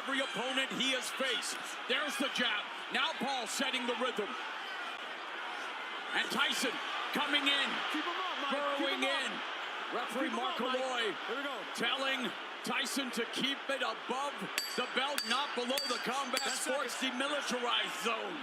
every opponent he has faced. There's the jab. Now Paul setting the rhythm. And Tyson coming in, burrowing in. Referee Mark Malloy telling Tyson to keep it above the belt, not below the combat sports demilitarized zone.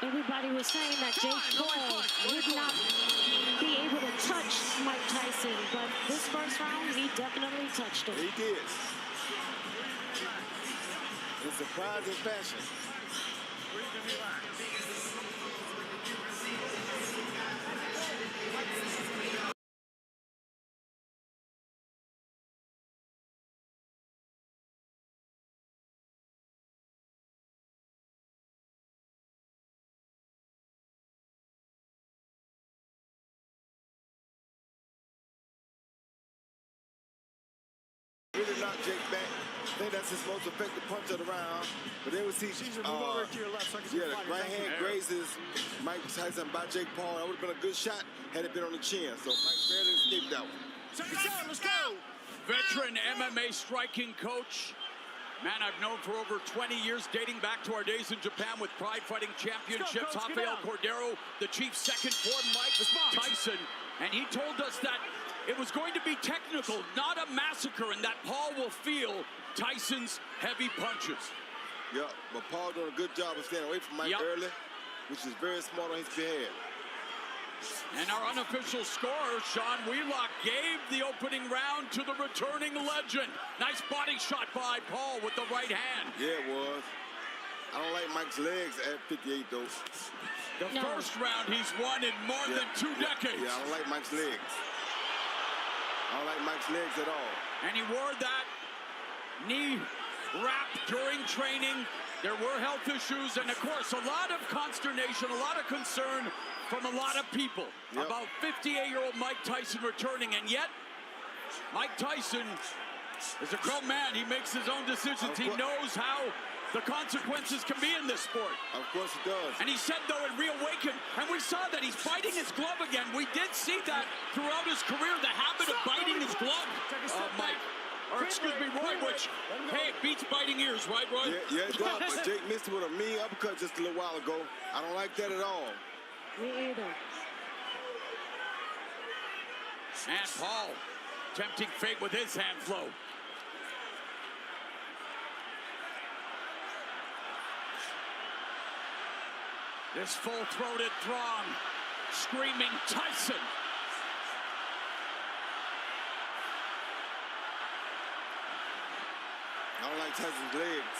Everybody was saying that Jake Paul would not be able to touch Mike Tyson, but this first round, he definitely touched him. He did. In surprising fashion. Really knocked Jake back. I think that's his most effective punch of the round. But then we see move over to your left so I can the right hand grazes Mike Tyson by Jake Paul. That would have been a good shot had it been on the chin. So Mike barely escaped that one. Let's go. Veteran MMA striking coach. Man I've known for over 20 years, dating back to our days in Japan with Pride Fighting Championships. Rafael Cordero, the chief second for Mike Tyson. And he told us that it was going to be technical, not a massacre, and that Paul will feel Tyson's heavy punches. Yeah, but Paul doing a good job of staying away from Mike early, which is very smart on his behalf. And our unofficial scorer, Sean Wheelock, gave the opening round to the returning legend. Nice body shot by Paul with the right hand. Yeah, it was. I don't like Mike's legs at 58, though. The first round he's won in more than 2 decades. Yeah, I don't like Mike's legs. I don't like Mike's legs at all. And he wore that knee wrap during training. There were health issues and, of course, a lot of consternation, a lot of concern from a lot of people about 58-year-old Mike Tyson returning. And yet, Mike Tyson is a grown man. He makes his own decisions. He knows how the consequences can be in this sport. Of course he does. And he said, though, it reawakened. And we saw that he's biting his glove again. We did see that throughout his career, the habit of biting his glove, Mike. Or excuse me, Roy, which, hey, it beats biting ears, right, Roy? Yeah, it does. But Jake missed it with a mean uppercut just a little while ago. I don't like that at all. Me either. And Paul tempting fate with his hand flow. This full-throated throng screaming Tyson. I don't like Tyson's legs.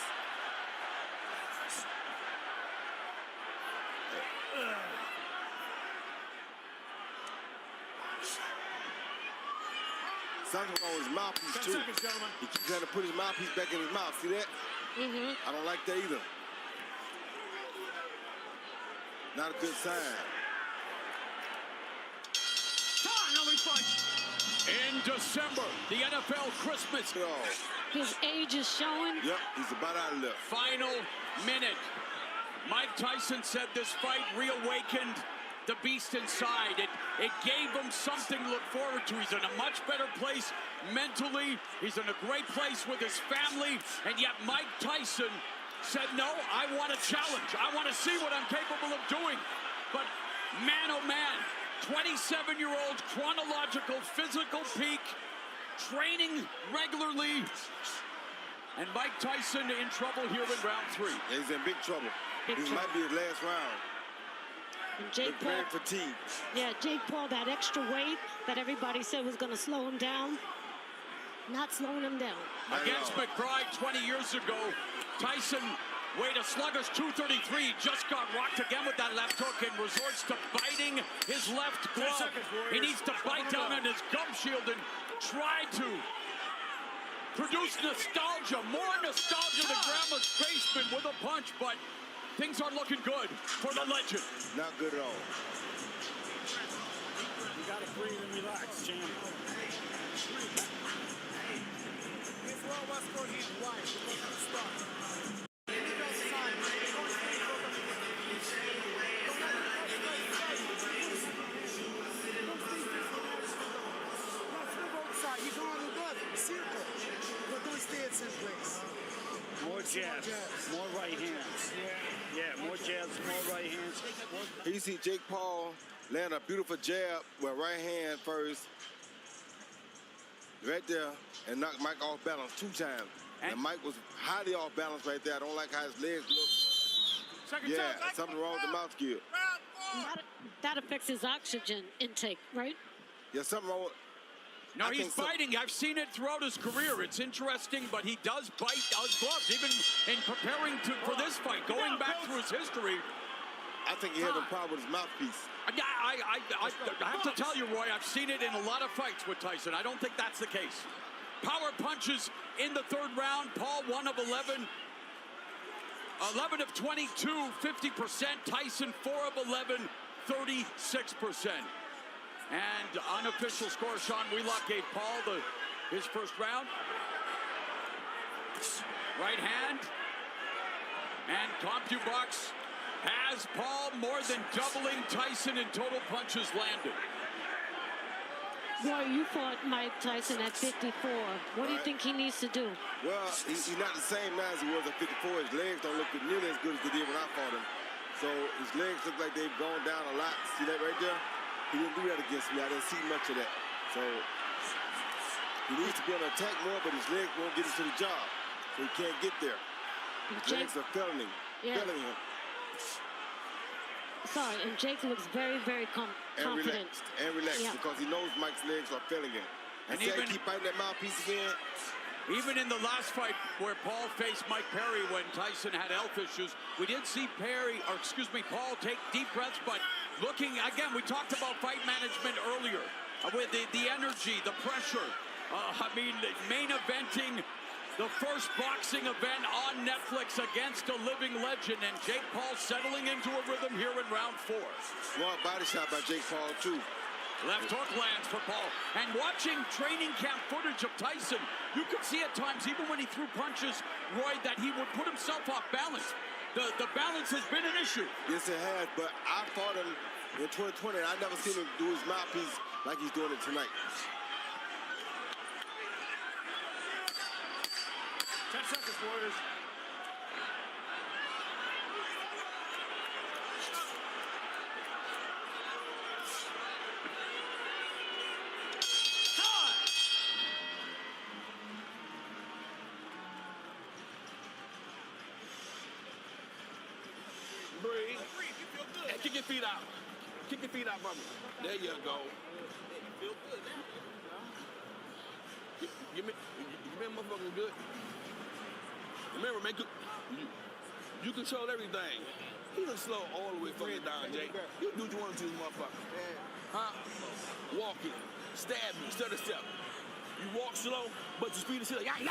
Something on his mouthpiece, too. He keeps trying to put his mouthpiece back in his mouth. See that? I don't like that either. Not a good sign. In December, the NFL Christmas. His age is showing. Yep, he's about out of there. Final minute. Mike Tyson said this fight reawakened the beast inside. It gave him something to look forward to. He's in a much better place mentally. He's in a great place with his family. And yet Mike Tyson said, no, I want a challenge. I want to see what I'm capable of doing. But man, oh man, 27-year-old chronological physical peak, training regularly. And Mike Tyson in trouble here in round 3. Yeah, he's in big trouble. This might be his last round. And Jake Paul, very fatigued. Yeah, Jake Paul, that extra weight that everybody said was going to slow him down, not slowing him down. Against McBride 20 years ago, Tyson weighed a sluggish 233, just got rocked again with that left hook and resorts to biting his left glove. He needs to bite down on his gum shield and try to produce nostalgia, more nostalgia than Grandma's basement with a punch, but things are looking good for the legend. Not good at all. You gotta breathe and relax, champ. you're going above it, circle. But don't stance in place. More jabs, more right hands. Yeah, more jabs, more right hands. You see Jake Paul land a beautiful jab with right hand first, right there, and knock Mike off balance 2 times. And Mike was highly off balance right there. I don't like how his legs look. Yeah, something wrong with the mouth skill. That affects his oxygen intake, right? Yeah, something wrong with... No, he's biting. I've seen it throughout his career. It's interesting, but he does bite his gloves, even in preparing for this fight, going back through his history. I think he has a problem with his mouthpiece. I have to tell you, Roy, I've seen it in a lot of fights with Tyson. I don't think that's the case. Power punches in the 3rd round. Paul 1 of 11. 11 of 22, 50%. Tyson 4 of 11, 36%. And unofficial score, Sean Wheelock gave Paul his first round. Right hand. And CompuBox has Paul more than doubling Tyson in total punches landed. Roy, you fought Mike Tyson at 54. What do you think he needs to do? Well, he's not the same now as he was at 54. His legs don't look nearly as good as they did when I fought him. So his legs look like they've gone down a lot. See that right there? He didn't do that against me. I didn't see much of that. So he needs to be on attack more, but his legs won't get him to the job. So he can't get there. His legs are failing him. Sorry, and Jake looks very, very confident. And relaxed because he knows Mike's legs are failing him. And see how he keep biting that mouthpiece again? Even in the last fight where Paul faced Mike Perry when Tyson had health issues, we did see Paul take deep breaths, but looking, again, we talked about fight management earlier with the energy, the pressure. I mean, main eventing the first boxing event on Netflix against a living legend, and Jake Paul settling into a rhythm here in round 4. Smart body shot by Jake Paul, too. Left hook lands for Paul. And watching training camp footage of Tyson, you could see at times, even when he threw punches, Roy, that he would put himself off balance. The balance has been an issue. Yes, it has, but I fought him in 2020, and I never seen him do his mouthpiece like he's doing it tonight. 10 seconds, Warriors. Breathe. And kick your feet out. Kick your feet out, brother. There you go. Feel good, man. You been motherfucking good. Remember, man, you control everything. He looks slow all the way fucking down, Jake. You do what you want to, motherfucker. Huh? Walking, stab me, stutter step. You walk slow, but your speed is still like,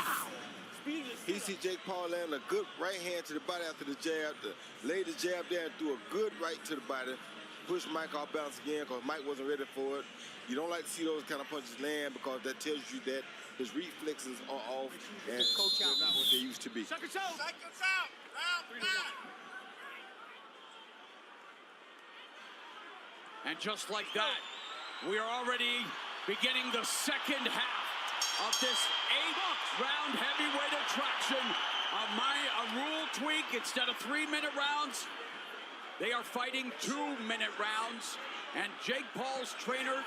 He see Jake Paul land a good right hand to the body after the jab, laid the jab there and threw a good right to the body, pushed Mike off balance again because Mike wasn't ready for it. You don't like to see those kind of punches land because that tells you that his reflexes are off and they're not what they used to be. Seconds out. Round 5. And just like that, we are already beginning the second half of this 8-round heavyweight attraction. A rule tweak, instead of 3-minute rounds, they are fighting 2-minute rounds. And Jake Paul's trainer,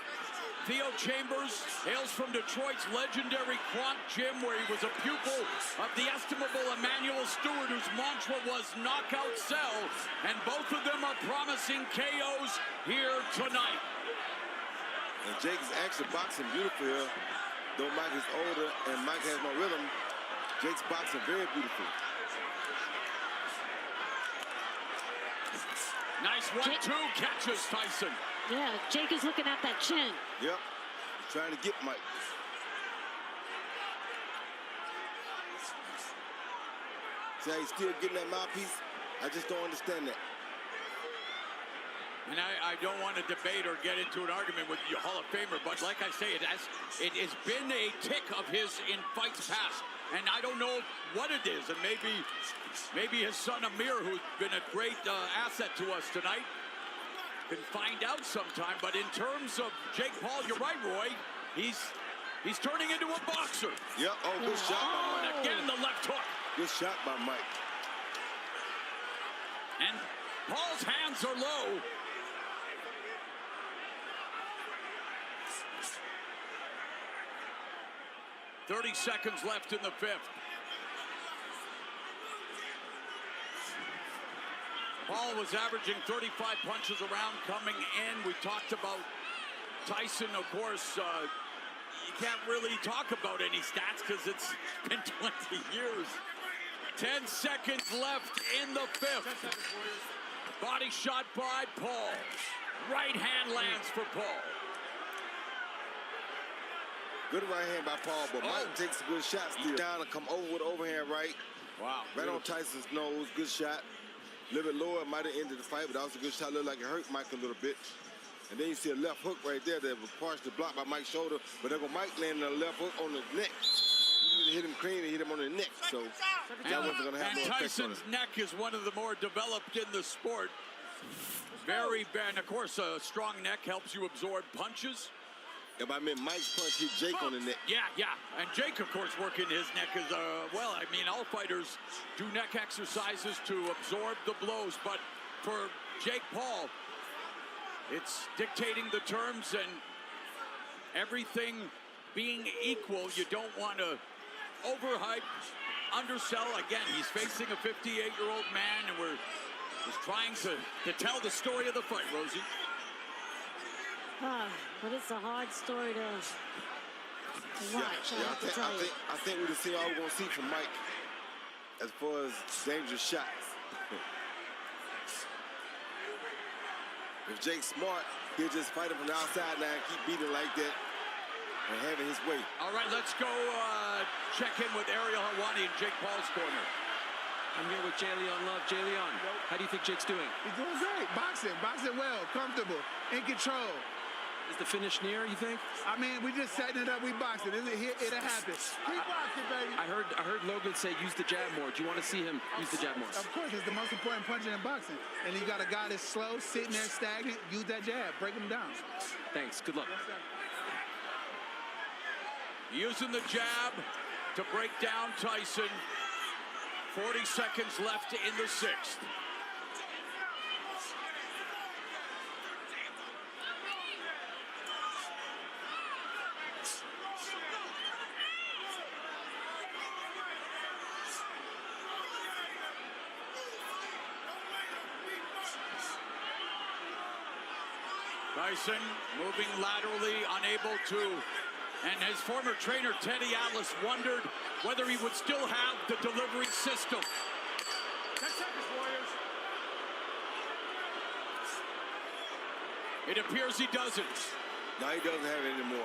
Theo Chambers, hails from Detroit's legendary Quant Gym, where he was a pupil of the estimable Emmanuel Stewart, whose mantra was knockout sell. And both of them are promising KOs here tonight. And Jake's actually boxing beautiful here. Though Mike is older and Mike has no rhythm, Jake's boxing very beautiful. Nice 1-2 catches Tyson. Yeah, Jake is looking at that chin. Yep, he's trying to get Mike. See how he's still getting that mouthpiece? I just don't understand that. And I don't want to debate or get into an argument with your Hall of Famer, but like I say, it has been a tick of his in fights past, and I don't know what it is. And maybe his son Amir, who's been a great asset to us tonight, can find out sometime. But in terms of Jake Paul, you're right, Roy. He's He's turning into a boxer. Yep. Oh, good shot by Mike. And again, the left hook. Good shot by Mike. And Paul's hands are low. "30 seconds left in the fifth. Paul was averaging 35 punches around coming in. We talked about Tyson, of course. You can't really talk about any stats because it's been 20 years. 10 seconds left in the fifth. Body shot by Paul. Right hand lands for Paul. Good right hand by Paul, but Mike takes a good shot still. Down and come over with overhand right. Wow. Right on Tyson's nose. Good shot. A little bit lower, might have ended the fight, but that was a good shot. Looked like it hurt Mike a little bit. And then you see a left hook right there that was partially blocked by Mike's shoulder, but then Mike landed a left hook on the neck. He hit him clean and hit him on the neck, so that wasn't going to have no effect on Tyson's it. neck is one of the more developed in the sport. Very bad. And of course, a strong neck helps you absorb punches. If I meant Mike's punch hit Jake on the neck. Yeah. And Jake, of course, working his neck as well. I mean, all fighters do neck exercises to absorb the blows, but for Jake Paul, it's dictating the terms, and everything being equal, you don't want to overhype, undersell. Again, he's facing a 58-year-old man, and we're just trying to tell the story of the fight, Rosie. But it's a hard story to watch. I think we'll see all we're going to see from Mike as far as dangerous shots. If Jake's smart, he'll just fight him from the outside now and keep beating like that and having his way. All right, let's go check in with Ariel Helwani in Jake Paul's corner. I'm here with Jay Leon Love. Jay Leon, how do you think Jake's doing? He's doing great. Boxing well, comfortable, in control. Is the finish near, you think? I mean, we just setting it up. We boxing. It'll happen. Keep boxing, baby. I heard Logan say use the jab more. Do you want to see him use the jab more? Of course, it's the most important punch in boxing. And you got a guy that's slow, sitting there stagnant. Use that jab. Break him down. Thanks. Good luck. Yes, sir. Using the jab to break down Tyson. 40 seconds left in the sixth. Tyson moving laterally, unable to. And his former trainer, Teddy Atlas, wondered whether he would still have the delivery system. 10 seconds, Warriors. It appears he doesn't. No, he doesn't have it anymore.